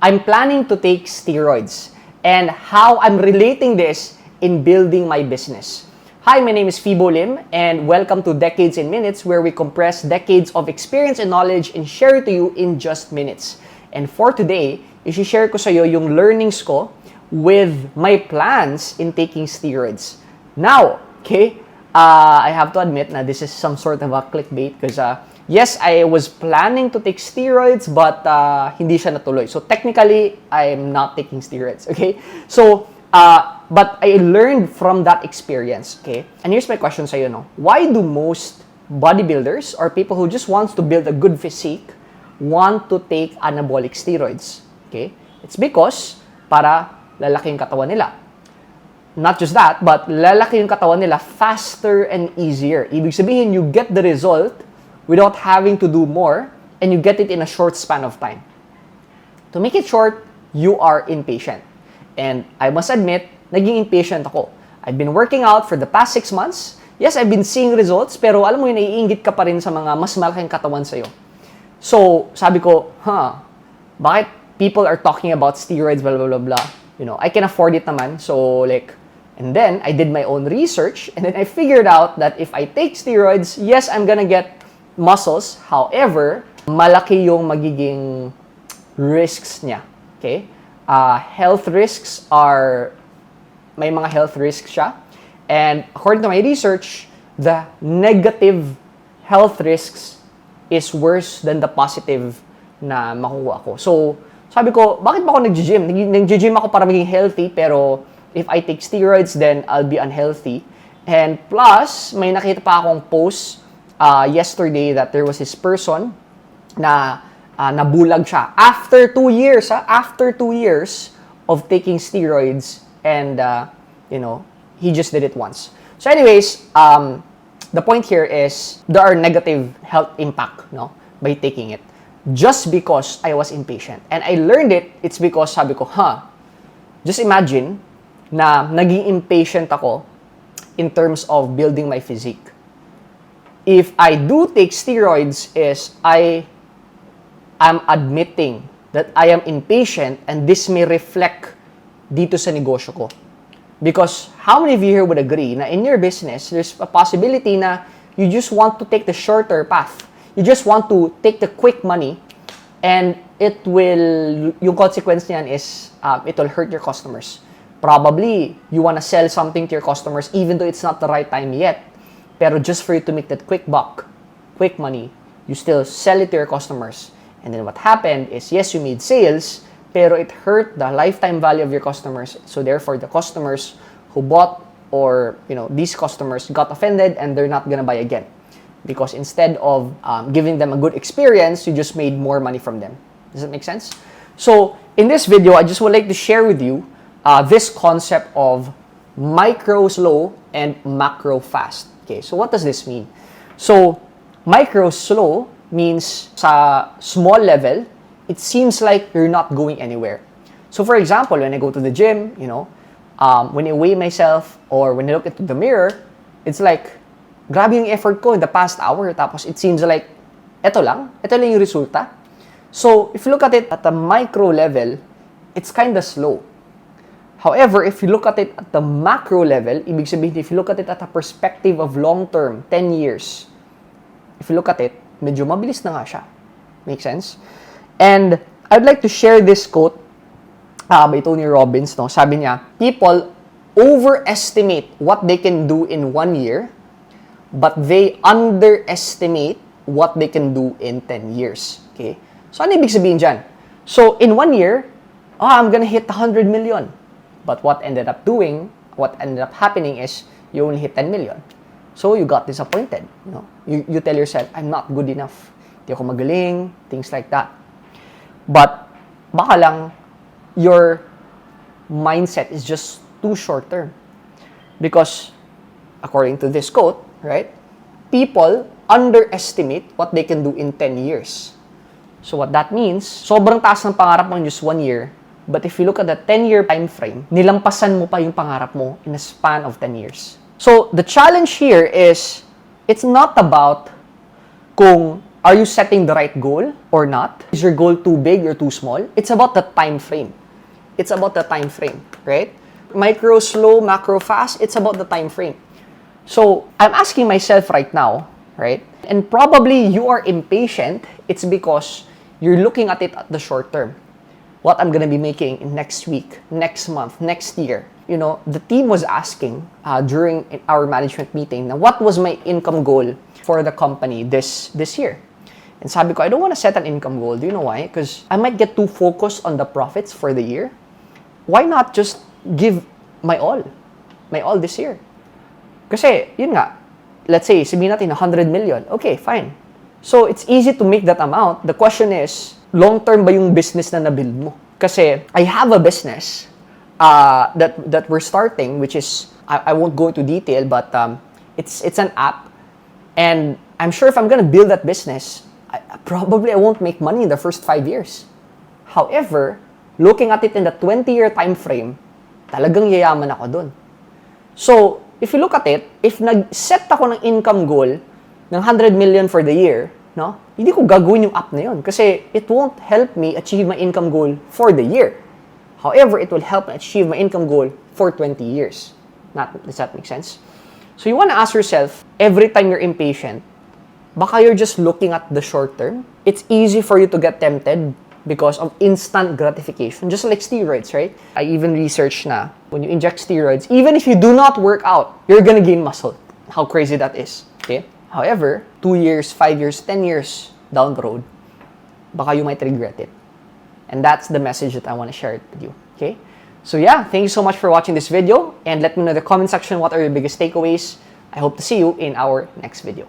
I'm planning to take steroids and how I'm relating this in building my business. Hi, my name is Fibo Lim and welcome to Decades in Minutes, where we compress decades of experience and knowledge and share it to you in just minutes. And for today, i-share ko sa iyo yung learnings ko with my plans in taking steroids. Now, I have to admit na this is some sort of a clickbait because yes, I was planning to take steroids but hindi siya natuloy. So technically, I'm not taking steroids, okay? So, but I learned from that experience, okay? And here's my question sa iyo, no? Why do most bodybuilders or people who just wants to build a good physique want to take anabolic steroids? Okay? It's because para lalaki yung katawan nila. Not just that, but lalaki yung katawan nila faster and easier. Ibig sabihin, you get the result without having to do more and you get it in a short span of time. To make it short, you are impatient. And I must admit, naging impatient ako. I've been working out for the past 6 months. Yes, I've been seeing results, pero alam mo yun, naiinggit ka pa rin sa mga mas malaking katawan sa'yo. So, sabi ko, bakit people are talking about steroids, blah, blah, blah, blah. You know, I can afford it naman. So, like, and then I did my own research and then I figured out that if I take steroids, yes, I'm gonna get muscles. However, malaki yung magiging risks niya. Okay? Health risks are, may mga health risks siya. And according to my research, the negative health risks is worse than the positive na makuha ko. So, sabi ko, bakit ba ako nag-gym? Nag-gym ako para maging healthy, pero if I take steroids, then I'll be unhealthy. And plus, may nakita pa akong post yesterday that there was this person na nabulag siya. After 2 years, after 2 years of taking steroids, and, he just did it once. So anyways, the point here is there are negative health impact, no, by taking it. Just because I was impatient. And I learned it, it's because sabi ko, just imagine na naging impatient ako in terms of building my physique. If I do take steroids is I am admitting that I am impatient and this may reflect dito sa negosyo ko. Because how many of you here would agree na in your business, there's a possibility na you just want to take the shorter path. You just want to take the quick money and yung consequence niyan is it will hurt your customers. Probably, you want to sell something to your customers even though it's not the right time yet. Pero just for you to make that quick buck, quick money, you still sell it to your customers. And then what happened is, yes, you made sales, pero it hurt the lifetime value of your customers. So therefore, the customers who bought or, these customers got offended and they're not gonna buy again. Because instead of giving them a good experience, you just made more money from them. Does that make sense? So in this video, I just would like to share with you this concept of micro slow and macro fast. Okay, so what does this mean? So, micro slow means sa small level, it seems like you're not going anywhere. So, for example, when I go to the gym, when I weigh myself or when I look into the mirror, it's like, grabe yung effort ko in the past hour. Tapos, it seems like, ito lang yung resulta. So, if you look at it at a micro level, it's kind of slow. However, if you look at it at the macro level, ibig sabihin, if you look at it at a perspective of long term, 10 years, if you look at it, medyo mabilis na nga siya. Make sense? And I'd like to share this quote by Tony Robbins. No? Sabi niya, people overestimate what they can do in 1 year, but they underestimate what they can do in 10 years. Okay? So, ano ibig sabihin dyan? So, in 1 year, I'm gonna hit 100 million. But what ended up happening is you only hit 10 million. So you got disappointed. You tell yourself, I'm not good enough. Di ako magaling, things like that. But baka lang your mindset is just too short term. Because according to this quote, right? People underestimate what they can do in 10 years. So what that means, sobrang taas ng pangarap mo in just 1 year. But if you look at the 10-year time frame, nilampasan mo pa yung pangarap mo in a span of 10 years. So, the challenge here is, it's not about kung Are you setting the right goal or not? Is your goal too big or too small? It's about the time frame. It's about the time frame, right? Micro, slow, macro, fast, it's about the time frame. So, I'm asking myself right now, right? And probably you are impatient, it's because you're looking at it at the short term. What I'm gonna be making in next week, next month, next year. You know, the team was asking during our management meeting, now what was my income goal for the company this year? And sabi ko, I don't want to set an income goal. Do you know why? Because I might get too focused on the profits for the year. Why not just give my all this year? Kasi, yun nga, let's say, sabihin natin 100 million. Okay, fine. So, it's easy to make that amount. The question is, long-term ba yung business na nabuild mo? Kasi, I have a business that we're starting, which is, I won't go into detail, but it's an app. And I'm sure if I'm gonna build that business, I won't make money in the first 5 years. However, looking at it in the 20-year time frame, talagang yayaman ako dun. So, if you look at it, if nag-set ako ng income goal ng 100 million for the year, no? Hindi ko gagawin yung app na yun kasi it won't help me achieve my income goal for the year. However, it will help me achieve my income goal for 20 years. Does that make sense? So, you want to ask yourself, every time you're impatient, baka you're just looking at the short term. It's easy for you to get tempted because of instant gratification, just like steroids, right? I even researched na when you inject steroids, even if you do not work out, you're gonna gain muscle. How crazy that is, okay? However, 2 years, 5 years, 10 years down the road, baka you might regret it. And that's the message that I want to share with you, okay? So yeah, thank you so much for watching this video, and let me know in the comment section what are your biggest takeaways. I hope to see you in our next video.